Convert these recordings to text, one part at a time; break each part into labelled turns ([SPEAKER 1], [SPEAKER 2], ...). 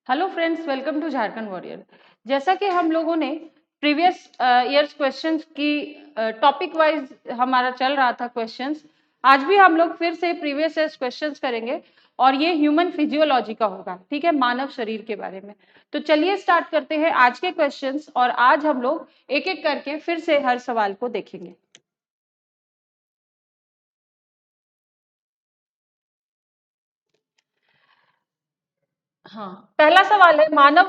[SPEAKER 1] Hello friends, welcome to Jharkhand warrior. जैसा कि हम लोगों ने प्रीवियस ईयर्स क्वेश्चंस की टॉपिक वाइज हमारा चल रहा था क्वेश्चंस। आज भी हम लोग फिर से प्रीवियस ईयर्स क्वेश्चंस करेंगे और ये ह्यूमन फिजियोलॉजी का होगा, ठीक है, मानव शरीर के बारे में। तो चलिए स्टार्ट करते हैं आज के क्वेश्चंस और आज हम लोग एक एक करके फिर से हर सवाल को देखेंगे। हाँ, पहला सवाल है मानव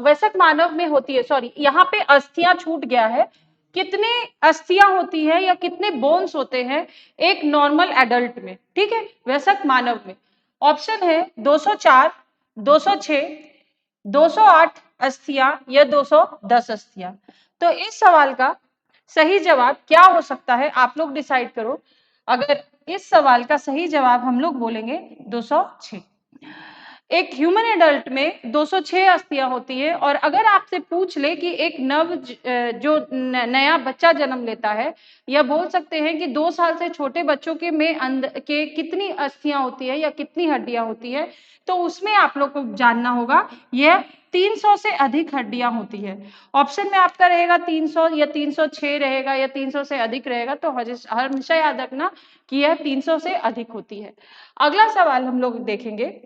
[SPEAKER 1] वयस्क मानव में होती है, सॉरी यहाँ पे अस्थियां छूट गया है। कितने अस्थियां होती है या कितने बोन्स होते हैं एक नॉर्मल एडल्ट में, ठीक है, वयस्क मानव में। ऑप्शन है 204, 206, 208 अस्थियां या 210 अस्थियां। तो इस सवाल का सही जवाब क्या हो सकता है, आप लोग डिसाइड करो। अगर इस सवाल का सही जवाब हम लोग बोलेंगे 206। एक ह्यूमन एडल्ट में 206 अस्थियां होती है। और अगर आपसे पूछ ले कि एक जो नया बच्चा जन्म लेता है, या बोल सकते हैं कि 2 साल से छोटे बच्चों के में अंदर के कितनी अस्थियां होती है या कितनी हड्डियां होती है, तो उसमें आप लोग को जानना होगा यह 300 से अधिक हड्डियां होती है। ऑप्शन में आपका रहेगा 300 या 306 रहेगा या 300 से अधिक रहेगा, तो हमेशा याद रखना कि यह 300 से अधिक होती है। अगला सवाल हम लोग देखेंगे,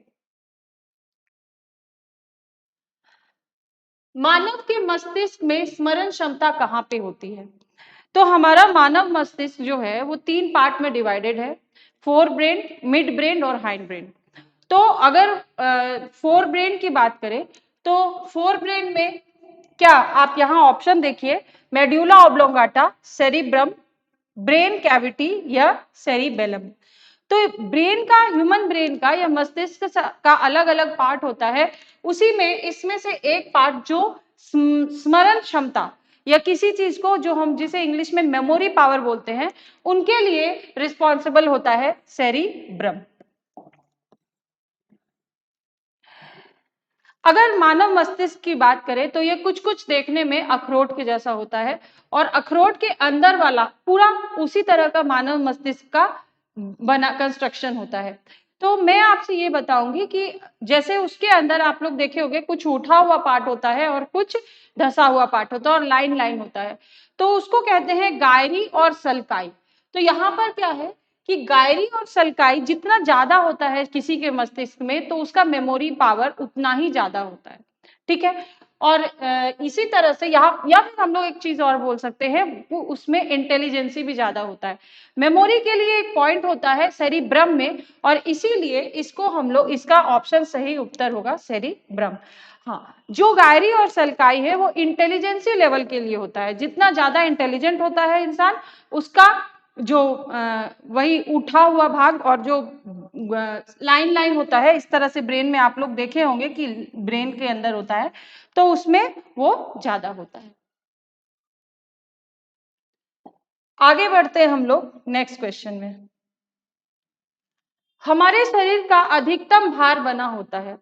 [SPEAKER 1] मानव के मस्तिष्क में स्मरण क्षमता कहाँ पे होती है। तो हमारा मानव मस्तिष्क जो है वो 3 पार्ट में डिवाइडेड है, फोर ब्रेन, मिड ब्रेन और हाइंड ब्रेन। तो अगर फोर ब्रेन की बात करें तो फोर ब्रेन में क्या, आप यहाँ ऑप्शन देखिए, medulla oblongata, cerebrum, brain cavity या सेरिबेलम। तो ब्रेन का, ह्यूमन ब्रेन का या मस्तिष्क का अलग अलग पार्ट होता है। उसी में इसमें से एक पार्ट जो स्मरण क्षमता या किसी चीज को, जो हम जिसे इंग्लिश में मेमोरी पावर बोलते हैं, उनके लिए रिस्पॉन्सिबल होता है सेरिब्रम। अगर मानव मस्तिष्क की बात करें तो ये कुछ कुछ देखने में अखरोट के जैसा होता है, और अखरोट के अंदर वाला पूरा उसी तरह का मानव मस्तिष्क का बना कंस्ट्रक्शन होता है। तो मैं आपसे ये बताऊंगी कि जैसे उसके अंदर आप लोग देखे होंगे कुछ उठा हुआ पार्ट होता है और कुछ धसा हुआ पार्ट होता है और लाइन लाइन होता है, तो उसको कहते हैं गायरी और सल्काई। तो यहाँ पर क्या है कि गायरी और सल्काई जितना ज्यादा होता है किसी के मस्तिष्क में, तो उसका मेमोरी पावर उतना ही ज्यादा होता है, ठीक है। और इसी तरह से यहाँ, या फिर हम लोग एक चीज और बोल सकते हैं, वो उसमें इंटेलिजेंसी भी ज्यादा होता है। मेमोरी के लिए एक पॉइंट होता है सेरिब्रम में, और इसीलिए इसको हम लोग, इसका ऑप्शन सही उत्तर होगा सेरिब्रम। हाँ, जो गायरी और सल्काई है वो इंटेलिजेंसी लेवल के लिए होता है। जितना ज्यादा इंटेलिजेंट होता है इंसान, उसका जो वही उठा हुआ भाग और जो लाइन लाइन होता है, इस तरह से ब्रेन में आप लोग देखे होंगे कि ब्रेन के अंदर होता है, तो उसमें वो ज्यादा होता है। आगे बढ़ते हैं हम लोग नेक्स्ट क्वेश्चन में। हमारे शरीर का अधिकतम भार बना होता है,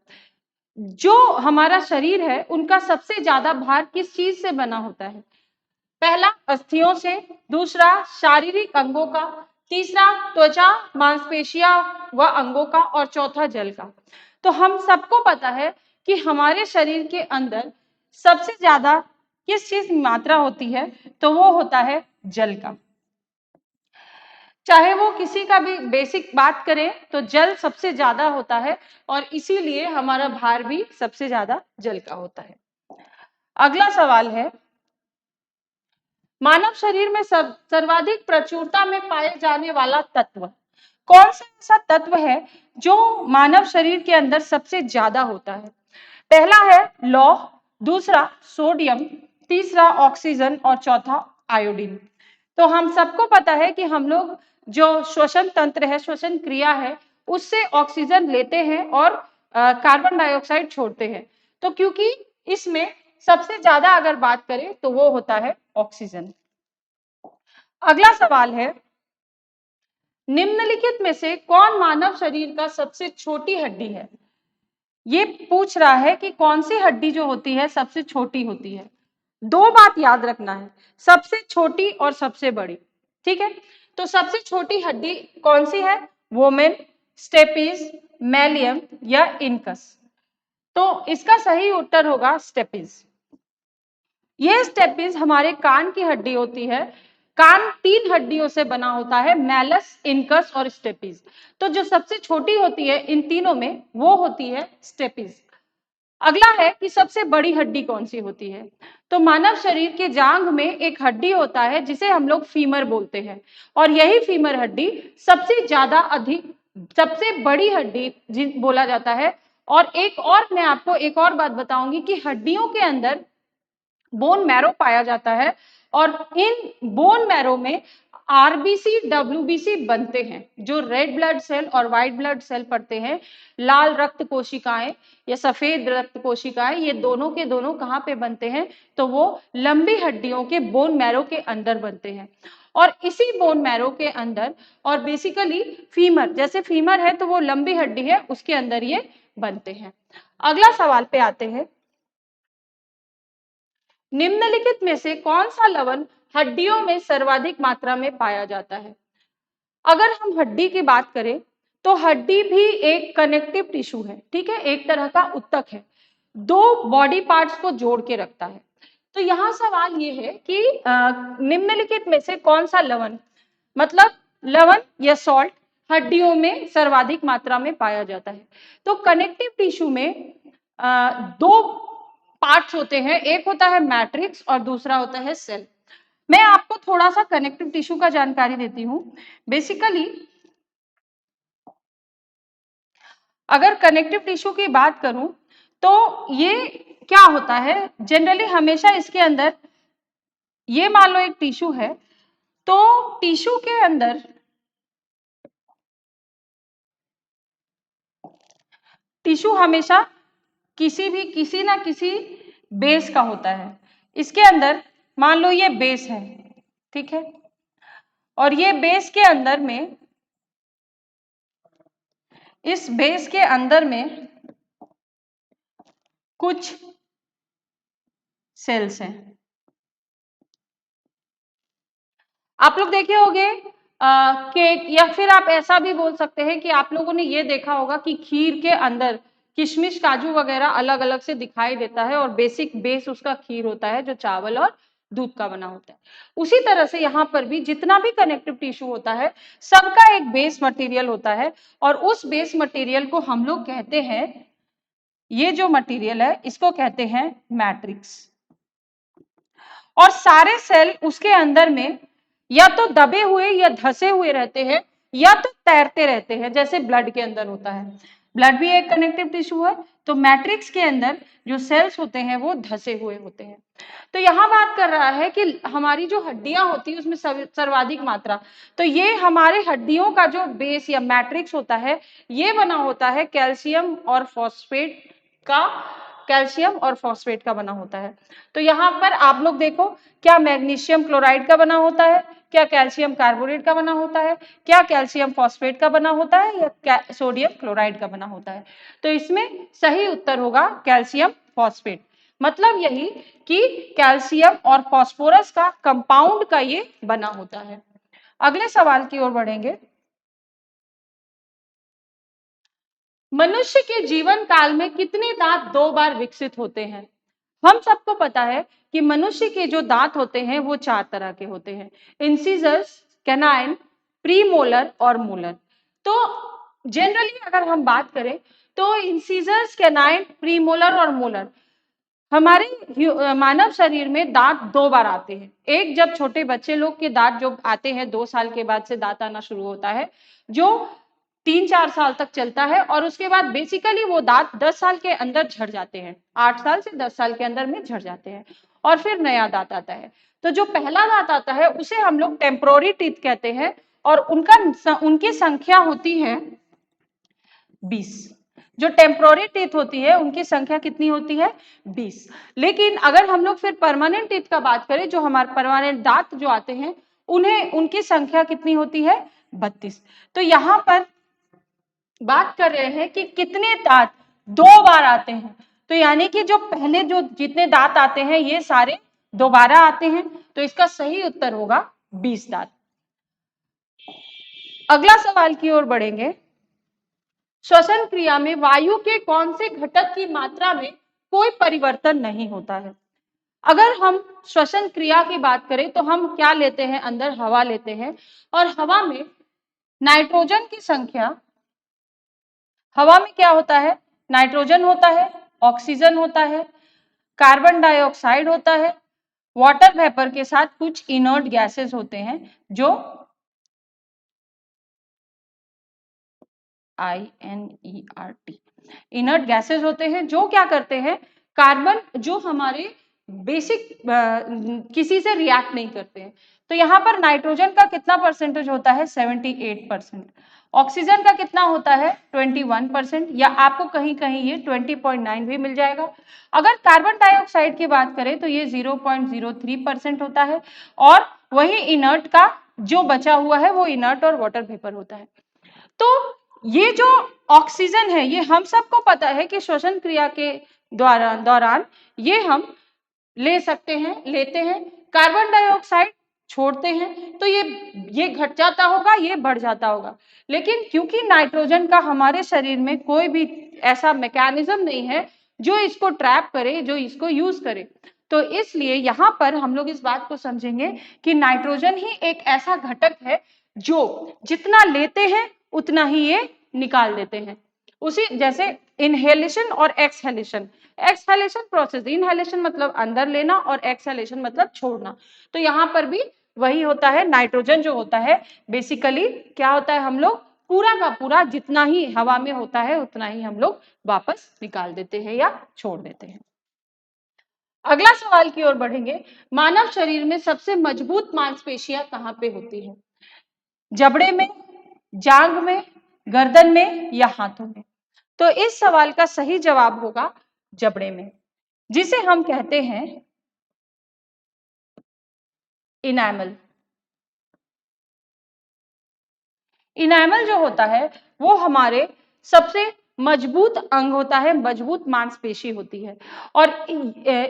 [SPEAKER 1] जो हमारा शरीर है उनका सबसे ज्यादा भार किस चीज से बना होता है। पहला अस्थियों से, दूसरा शारीरिक अंगों का, तीसरा त्वचा मांसपेशियां व अंगों का, और चौथा जल का। तो हम सबको पता है कि हमारे शरीर के अंदर सबसे ज्यादा किस चीज की मात्रा होती है, तो वो होता है जल का। चाहे वो किसी का भी बेसिक बात करें तो जल सबसे ज्यादा होता है, और इसीलिए हमारा भार भी सबसे ज्यादा जल का होता है। अगला सवाल है, मानव शरीर में सर्वाधिक प्रचुरता में पाए जाने वाला तत्व कौन सा ऐसा तत्व है जो मानव शरीर के अंदर सबसे ज्यादा होता है। पहला है लौह, दूसरा सोडियम, तीसरा ऑक्सीजन और चौथा आयोडीन। तो हम सबको पता है कि हम लोग जो श्वसन तंत्र है, श्वसन क्रिया है, उससे ऑक्सीजन लेते हैं और कार्बन डाइऑक्साइड छोड़ते हैं। तो क्योंकि इसमें सबसे ज्यादा अगर बात करें तो वो होता है ऑक्सीजन। अगला सवाल है, निम्नलिखित में से कौन मानव शरीर का सबसे छोटी हड्डी है। ये पूछ रहा है कि कौन सी हड्डी जो होती है सबसे छोटी होती है। दो बात याद रखना है, सबसे छोटी और सबसे बड़ी, ठीक है। तो सबसे छोटी हड्डी कौन सी है, वोमेन, स्टेपीज, मैलियम या इनकस। तो इसका सही उत्तर होगा स्टेपीज। ये स्टेपीज हमारे कान की हड्डी होती है। कान 3 हड्डियों से बना होता है, मैलस, इनकस और स्टेपीज। तो जो सबसे छोटी होती है इन तीनों में वो होती है स्टेपीज। अगला है कि सबसे बड़ी हड्डी कौन सी होती है। तो मानव शरीर के जांघ में एक हड्डी होता है जिसे हम लोग फीमर बोलते हैं, और यही फीमर हड्डी सबसे ज्यादा अधिक, सबसे बड़ी हड्डी बोला जाता है। और एक और मैं आपको एक और बात बताऊंगी कि हड्डियों के अंदर बोन मैरो पाया जाता है, और इन बोन मैरो में आरबीसी, डब्ल्यूबीसी बनते हैं, जो रेड ब्लड सेल और व्हाइट ब्लड सेल पड़ते हैं। लाल रक्त कोशिकाएं या सफेद रक्त कोशिकाएं, ये दोनों के दोनों कहाँ पे बनते हैं, तो वो लंबी हड्डियों के बोन मैरो के अंदर बनते हैं। और इसी बोन मैरो के अंदर, और बेसिकली फीमर, जैसे फीमर है तो वो लंबी हड्डी है, उसके अंदर ये बनते हैं। अगला सवाल पे आते हैं। निम्नलिखित में से कौन सा लवण हड्डियों में सर्वाधिक मात्रा में पाया जाता है। अगर हम हड्डी की बात करें तो हड्डी भी एक कनेक्टिव टिश्यू है, ठीक है, एक तरह का उत्तक है, दो बॉडी पार्ट्स को जोड़ के रखता है। तो यहाँ सवाल ये है कि निम्नलिखित में से कौन सा लवण, मतलब लवण या सॉल्ट, हड्डियों में सर्वाधिक मात्रा में पाया जाता है। तो कनेक्टिव टिश्यू में दो पार्ट्स होते हैं, एक होता है मैट्रिक्स और दूसरा होता है सेल। मैं आपको थोड़ा सा कनेक्टिव टिश्यू का जानकारी देती हूँ। बेसिकली अगर कनेक्टिव टिश्यू की बात करूं तो ये क्या होता है, जनरली हमेशा इसके अंदर, ये मान लो एक टिश्यू है, तो टिश्यू के अंदर, टिश्यू हमेशा किसी ना किसी बेस का होता है। इसके अंदर मान लो ये बेस है, ठीक है, और ये बेस के अंदर में, इस बेस के अंदर में कुछ सेल्स हैं। आप लोग देखे होंगे केक, या फिर आप ऐसा भी बोल सकते हैं कि आप लोगों ने ये देखा होगा कि खीर के अंदर किशमिश, काजू वगैरह अलग अलग से दिखाई देता है, और बेसिक बेस उसका खीर होता है जो चावल और दूध का बना होता है। उसी तरह से यहाँ पर भी जितना भी कनेक्टिव टिश्यू होता है, सबका एक बेस मटेरियल होता है, और उस बेस मटेरियल को हम लोग कहते हैं, ये जो मटेरियल है इसको कहते हैं मैट्रिक्स। और सारे सेल उसके अंदर में या तो दबे हुए या धसे हुए रहते हैं, या तो तैरते रहते हैं, जैसे ब्लड के अंदर होता है। ब्लड भी एक कनेक्टिव टिश्यू है, तो मैट्रिक्स के अंदर जो सेल्स होते हैं वो धसे हुए होते हैं। तो यहाँ बात कर रहा है कि हमारी जो हड्डियां होती है उसमें सर्वाधिक मात्रा, तो ये हमारे हड्डियों का जो बेस या मैट्रिक्स होता है, ये बना होता है कैल्शियम और फॉस्फेट का, कैल्शियम और फॉस्फेट का बना होता है। तो यहाँ पर आप लोग देखो, क्या मैग्नीशियम क्लोराइड का बना होता है, क्या कैल्शियम कार्बोनेट का बना होता है, क्या कैल्शियम फॉस्फेट का बना होता है, या सोडियम क्लोराइड का बना होता है। तो इसमें सही उत्तर होगा कैल्शियम फॉस्फेट। मतलब यही कि कैल्शियम और फास्फोरस का कंपाउंड का ये बना होता है। अगले सवाल की ओर बढ़ेंगे। मनुष्य के जीवन काल में कितने दांत 2 बार विकसित होते हैं। हम सबको पता है कि मनुष्य के जो दांत होते हैं वो 4 तरह के होते हैं, इंसिजर्स, कैनाइन, प्रीमोलर और मोलर। तो जनरली अगर हम बात करें तो इंसिजर्स, कैनाइन, प्रीमोलर और मोलर, हमारे मानव शरीर में दांत 2 बार आते हैं। एक जब छोटे बच्चे लोग के दांत जो आते हैं, 2 साल के बाद से दांत आना शुरू होता है, जो 3-4 साल तक चलता है, और उसके बाद बेसिकली वो दांत 10 साल के अंदर झड़ जाते हैं, 8 साल से 10 साल के अंदर में झड़ जाते हैं, और फिर नया दांत आता है। तो जो पहला दांत आता है उसे हम लोग टेम्पोररी टीथ कहते हैं, और उनकी संख्या होती है 20। जो टेम्पोररी टीथ होती है उनकी संख्या कितनी होती है, 20। लेकिन अगर हम लोग फिर परमानेंट टीथ का बात करें, जो हमारे परमानेंट दांत जो आते हैं, उनकी संख्या कितनी होती है, 32। तो यहाँ पर बात कर रहे हैं कि कितने दांत 2 बार आते हैं, तो यानी कि जो पहले जो जितने दांत आते हैं ये सारे दोबारा आते हैं, तो इसका सही उत्तर होगा 20 दांत। अगला सवाल की ओर बढ़ेंगे। श्वसन क्रिया में वायु के कौन से घटक की मात्रा में कोई परिवर्तन नहीं होता है। अगर हम श्वसन क्रिया की बात करें तो हम क्या लेते हैं, अंदर हवा लेते हैं, और हवा में नाइट्रोजन की संख्या, हवा में क्या होता है, नाइट्रोजन होता है, ऑक्सीजन होता है, कार्बन डाइऑक्साइड होता है, वाटर वेपर के साथ कुछ इनर्ट गैसेस होते हैं जो INERT इनर्ट गैसेस होते हैं, जो क्या करते हैं, कार्बन जो हमारे बेसिक किसी से रिएक्ट नहीं करते हैं। तो यहाँ पर नाइट्रोजन का कितना परसेंटेज होता है, 78%। ऑक्सीजन का कितना होता है, 21%, या आपको कहीं कहीं ये 20.9 भी मिल जाएगा। अगर कार्बन डाइऑक्साइड की बात करें तो ये 0.03% होता है, और वही इनर्ट का जो बचा हुआ है वो इनर्ट और वाटर वेपर होता है। तो ये जो ऑक्सीजन है, ये हम सबको पता है कि श्वसन क्रिया के दौरान ये हम ले सकते हैं, लेते हैं, कार्बन डाइऑक्साइड छोड़ते हैं, तो ये घट जाता होगा, ये बढ़ जाता होगा। लेकिन क्योंकि नाइट्रोजन का हमारे शरीर में कोई भी ऐसा मैकेनिज्म नहीं है जो इसको ट्रैप करे, जो इसको यूज करे, तो इसलिए यहाँ पर हम लोग इस बात को समझेंगे कि नाइट्रोजन ही एक ऐसा घटक है जो जितना लेते हैं उतना ही ये निकाल देते हैं। उसी जैसे इनहेलेशन और एक्सहेलेशन, एक्सहेलेशन प्रोसेस, इनहेलेशन मतलब अंदर लेना और एक्सहेलेशन मतलब छोड़ना, तो यहाँ पर भी वही होता है। नाइट्रोजन जो होता है बेसिकली क्या होता है, हम लोग पूरा का पूरा जितना ही हवा में होता है उतना ही हम लोग वापस निकाल देते हैं या छोड़ देते हैं। अगला सवाल की ओर बढ़ेंगे। मानव शरीर में सबसे मजबूत मांसपेशियां कहाँ पे होती है, जबड़े में, जांग में, गर्दन में या हाथों में? तो इस सवाल का सही जवाब होगा जबड़े में, जिसे हम कहते हैं इनैमल। इनैमल जो होता है वो हमारे सबसे मजबूत अंग होता है, मजबूत मांसपेशी होती है, और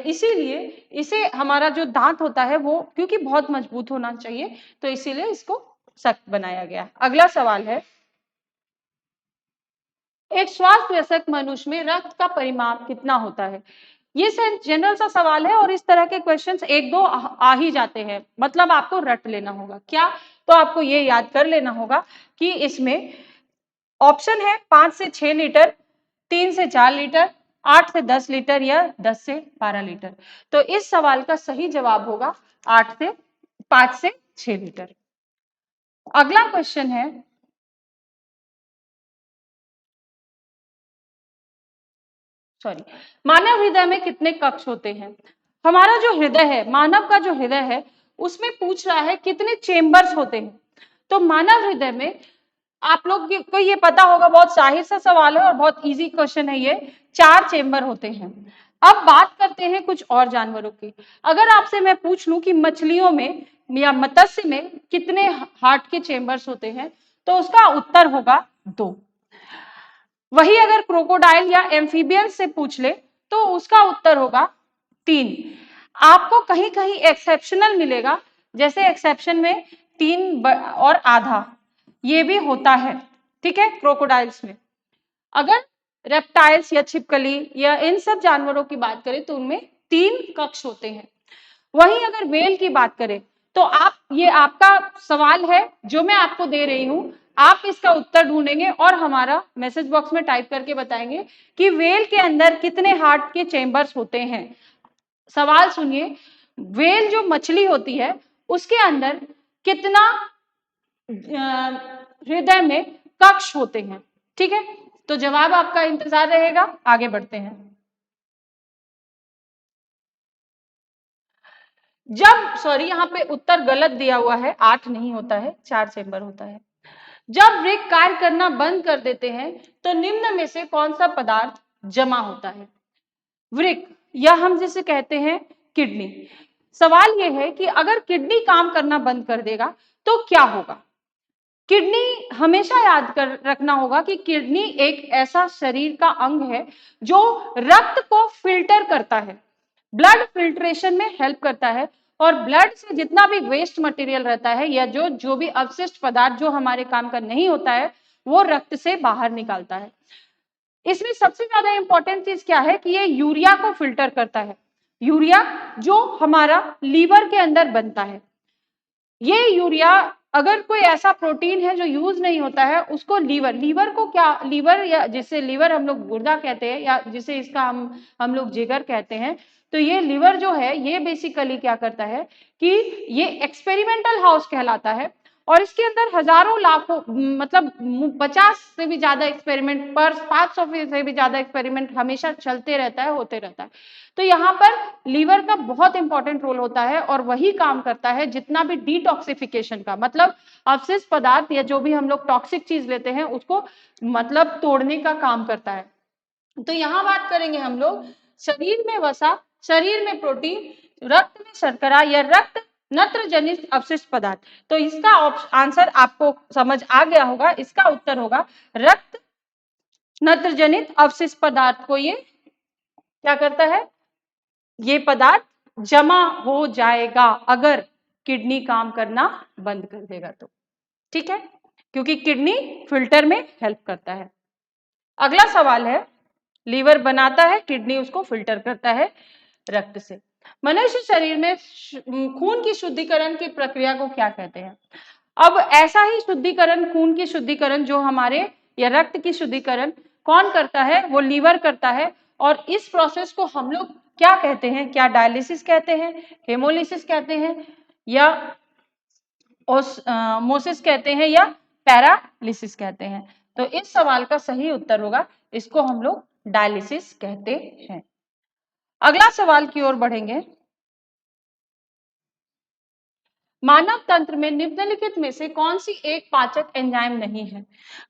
[SPEAKER 1] इसीलिए इसे हमारा जो दांत होता है वो क्योंकि बहुत मजबूत होना चाहिए, तो इसीलिए इसको सख्त बनाया गया। अगला सवाल है, एक स्वास्थ्य वयस्क मनुष्य में रक्त का परिमाप कितना होता है? ये जनरल सा सवाल है और इस तरह के क्वेश्चंस एक दो आ ही जाते हैं, मतलब आपको रट लेना होगा क्या, तो आपको ये याद कर लेना होगा कि इसमें ऑप्शन है 5 से 6 लीटर, 3 से 4 लीटर, 8 से 10 लीटर या 10 से 12 लीटर। तो इस सवाल का सही जवाब होगा 5 से 6 लीटर। अगला क्वेश्चन है, सॉरी, मानव हृदय में कितने कक्ष होते हैं? हमारा जो हृदय है, मानव का जो हृदय है, उसमें पूछ रहा है कितने चेंबर्स होते हैं। तो मानव हृदय में आप लोग को ये पता होगा, बहुत जाहिर सा सवाल है और बहुत इजी क्वेश्चन है ये, 4 चेंबर होते हैं। अब बात करते हैं कुछ और जानवरों की। अगर आपसे मैं पूछ लूं कि मछलियों में या मत्स्य में कितने हार्ट के चेंबर्स होते हैं, तो उसका उत्तर होगा 2। वही अगर क्रोकोडाइल या एम्फीबियन से पूछ ले तो उसका उत्तर होगा 3। आपको कहीं कहीं एक्सेप्शनल मिलेगा, जैसे एक्सेप्शन में 3 और आधा ये भी होता है, ठीक है, क्रोकोडाइल्स में। अगर रेप्टाइल्स या छिपकली या इन सब जानवरों की बात करें तो उनमें 3 कक्ष होते हैं। वहीं अगर वेल की बात करें तो आप, ये आपका सवाल है जो मैं आपको दे रही हूं, आप इसका उत्तर ढूंढेंगे और हमारा मैसेज बॉक्स में टाइप करके बताएंगे कि वेल के अंदर कितने हार्ट के चेंबर्स होते हैं। सवाल सुनिए, वेल जो मछली होती है उसके अंदर कितना हृदय में कक्ष होते हैं, ठीक है, तो जवाब आपका इंतजार रहेगा। आगे बढ़ते हैं। जब, सॉरी, यहाँ पे उत्तर गलत दिया हुआ है, 8 नहीं होता है, 4 चेंबर होता है। जब वृक्क कार्य करना बंद कर देते हैं तो निम्न में से कौन सा पदार्थ जमा होता है? वृक्क, या हम जिसे कहते हैं किडनी। सवाल यह है कि अगर किडनी काम करना बंद कर देगा तो क्या होगा? किडनी, हमेशा याद कर रखना होगा कि किडनी एक ऐसा शरीर का अंग है जो रक्त को फिल्टर करता है, ब्लड फिल्ट्रेशन में हेल्प करता है, और ब्लड से जितना भी वेस्ट मटेरियल रहता है या जो भी अवशिष्ट पदार्थ जो हमारे काम का नहीं होता है वो रक्त से बाहर निकालता है। इसमें सबसे ज्यादा इंपॉर्टेंट चीज क्या है कि ये यूरिया को फिल्टर करता है। यूरिया जो हमारा लीवर के अंदर बनता है, ये यूरिया अगर कोई ऐसा प्रोटीन है जो यूज नहीं होता है, उसको लीवर को क्या, लीवर या जिसे लीवर हम लोग गुर्दा कहते हैं या जिसे इसका हम लोग जिगर कहते हैं, तो ये लीवर जो है ये बेसिकली क्या करता है कि ये एक्सपेरिमेंटल हाउस कहलाता है और इसके अंदर हजारों लाखों मतलब 50 से भी ज्यादा एक्सपेरिमेंट पर 500 से भी ज्यादा एक्सपेरिमेंट हमेशा चलते रहता है, होते रहता है। तो यहाँ पर लीवर का बहुत इंपॉर्टेंट रोल होता है और वही काम करता है जितना भी डिटॉक्सिफिकेशन का, मतलब अवशिष्ट पदार्थ या जो भी हम लोग टॉक्सिक चीज लेते हैं उसको मतलब तोड़ने का काम करता है। तो यहाँ बात करेंगे हम लोग शरीर में वसा, शरीर में प्रोटीन, रक्त में शर्करा या रक्त नत्र जनित अवशिष्ट पदार्थ। तो इसका आंसर आपको समझ आ गया होगा, इसका उत्तर होगा रक्त नत्र जनित अवशिष्ट पदार्थ को ये क्या करता है, ये पदार्थ जमा हो जाएगा अगर किडनी काम करना बंद कर देगा तो, ठीक है, क्योंकि किडनी फिल्टर में हेल्प करता है। अगला सवाल है, लीवर बनाता है, किडनी उसको फिल्टर करता है रक्त से। मनुष्य शरीर में खून की शुद्धिकरण की प्रक्रिया को क्या कहते हैं? अब ऐसा ही शुद्धिकरण, खून की शुद्धिकरण जो हमारे या रक्त की शुद्धिकरण कौन करता है? वो लीवर करता है। और इस प्रोसेस को हम लोग क्या कहते हैं? क्या डायलिसिस कहते हैं, हेमोलिसिस कहते हैं या मोसिस कहते हैं या पैरालिसिस कहते हैं? तो इस सवाल का सही उत्तर होगा, इसको हम लोग डायलिसिस कहते हैं। अगला सवाल की ओर बढ़ेंगे। मानव तंत्र में निम्नलिखित में से कौन सी एक पाचक एंजाइम नहीं है?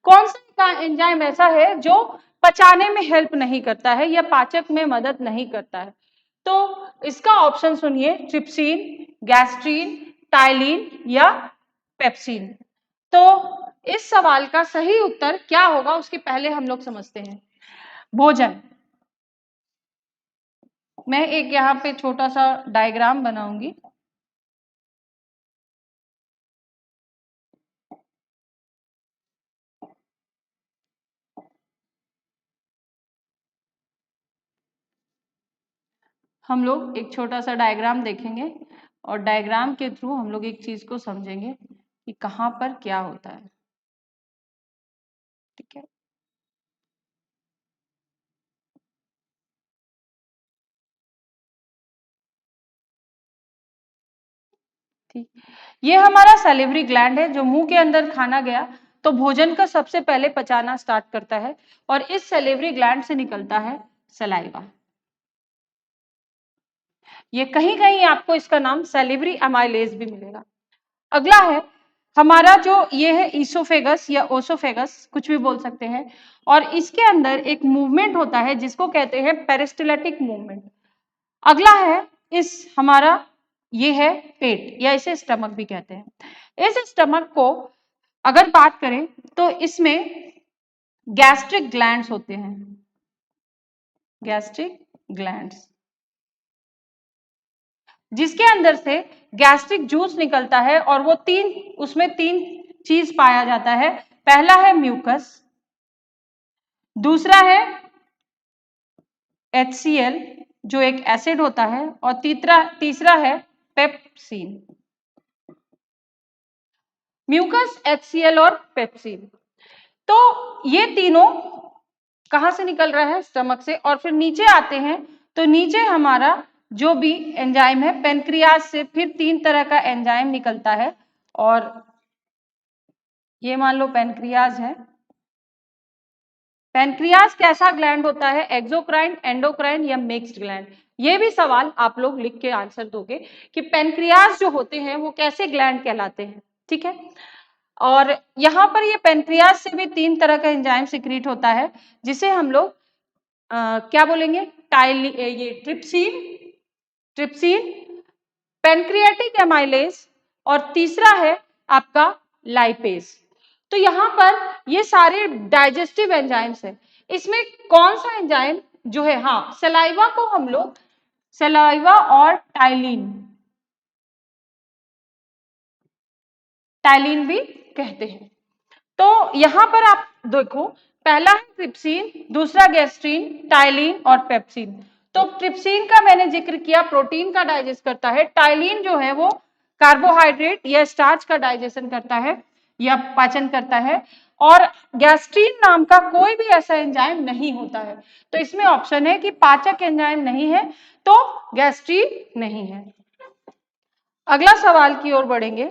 [SPEAKER 1] कौन सा एंजाइम ऐसा है जो पचाने में हेल्प नहीं करता है या पाचक में मदद नहीं करता है? तो इसका ऑप्शन सुनिए, ट्रिप्सिन, गैस्ट्रीन, टाइलिन या पेप्सिन। तो इस सवाल का सही उत्तर क्या होगा उसके पहले हम लोग समझते हैं भोजन। मैं एक यहाँ पे छोटा सा डायग्राम बनाऊंगी। हम लोग एक छोटा सा डायग्राम देखेंगे और डायग्राम के थ्रू हम लोग एक चीज को समझेंगे कि कहाँ पर क्या होता है, ठीक है। ठीक, ये हमारा सैलिवरी ग्लैंड है जो मुंह के अंदर खाना गया तो भोजन का सबसे पहले पचाना स्टार्ट करता है और इस सैलिवरी ग्लैंड से निकलता है सलाइवा। ये कहीं कहीं आपको इसका नाम सैलिवरी अमाइलेज भी मिलेगा। अगला है हमारा जो ये है ईसोफेगस या ओसोफेगस, कुछ भी बोल सकते हैं, और इसके अंदर एक मूवमेंट होता है जिसको कहते हैं पेरिस्टैलेटिक मूवमेंट। अगला है इस हमारा ये है पेट या इसे स्टमक भी कहते हैं। इस स्टमक को अगर बात करें तो इसमें गैस्ट्रिक ग्लैंड्स होते हैं, गैस्ट्रिक ग्लैंड्स, जिसके अंदर से गैस्ट्रिक जूस निकलता है और वो उसमें तीन चीज पाया जाता है। पहला है म्यूकस, दूसरा है HCl जो एक एसिड होता है और तीसरा है पेप्सिन। म्यूकस, HCl और पेप्सिन। तो ये तीनों कहां से निकल रहा है? स्टमक से। और फिर नीचे आते हैं तो नीचे हमारा जो भी एंजाइम है पेनक्रियाज से फिर 3 तरह का एंजाइम निकलता है और ये मान लो पेनक्रियाज है। पेनक्रियाज कैसा ग्लैंड होता है? एक्सोक्राइन, एंडोक्राइन या मिक्स्ड ग्लैंड? ये भी सवाल आप लोग लिख के आंसर दोगे कि पेनक्रियाज जो होते हैं वो कैसे ग्लैंड कहलाते हैं, ठीक है। और यहाँ पर ये पेनक्रियाज से भी 3 तरह का एंजाइम सिक्रीट होता है जिसे हम लोग क्या बोलेंगे? ये ट्रिप्सिन, पेनक्रियाटिक एमाइलेज और तीसरा है आपका लाइपेज। तो यहाँ पर ये सारे डाइजेस्टिव एंजाइम्स हैं। इसमें कौन सा एंजाइम जो है, हाँ, सलाइवा को हम लोग सलाइवा और टाइलिन भी कहते हैं। तो यहाँ पर आप देखो, पहला है ट्रिप्सिन, दूसरा गैस्ट्रीन, टाइलिन और पेप्सिन। तो ट्रिप्सिन का मैंने जिक्र किया, प्रोटीन का डाइजेस्ट करता है। टाइलिन जो है वो कार्बोहाइड्रेट या स्टार्च का डाइजेशन करता है या पाचन करता है। और गैस्ट्रीन नाम का कोई भी ऐसा एंजाइम नहीं होता है। तो इसमें ऑप्शन है कि पाचक एंजाइम नहीं है, तो गैस्ट्रीन नहीं है। अगला सवाल की ओर बढ़ेंगे।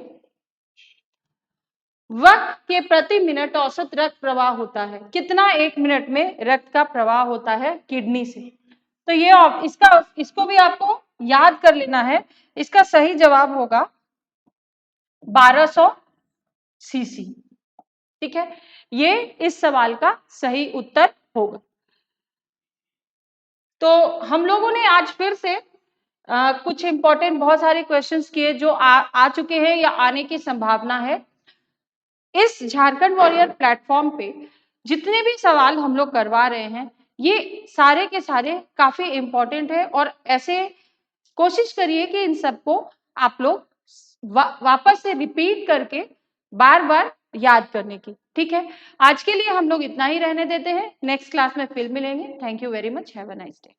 [SPEAKER 1] वक्त के प्रति मिनट औसत रक्त प्रवाह होता है कितना? 1 मिनट में रक्त का प्रवाह होता है किडनी से। तो ये इसको भी आपको याद कर लेना है। इसका सही जवाब होगा 1200 सीसी। ठीक है, ये इस सवाल का सही उत्तर होगा। तो हम लोगों ने आज फिर से कुछ इंपॉर्टेंट बहुत सारे क्वेश्चंस किए जो आ चुके हैं या आने की संभावना है। इस झारखंड वॉरियर प्लेटफॉर्म पे जितने भी सवाल हम लोग करवा रहे हैं, ये सारे के सारे काफी इंपॉर्टेंट है और ऐसे कोशिश करिए कि इन सबको आप लोग वापस से रिपीट करके बार बार याद करने की। ठीक है, आज के लिए हम लोग इतना ही रहने देते हैं। नेक्स्ट क्लास में फिर मिलेंगे। Thank you very much, have a nice day.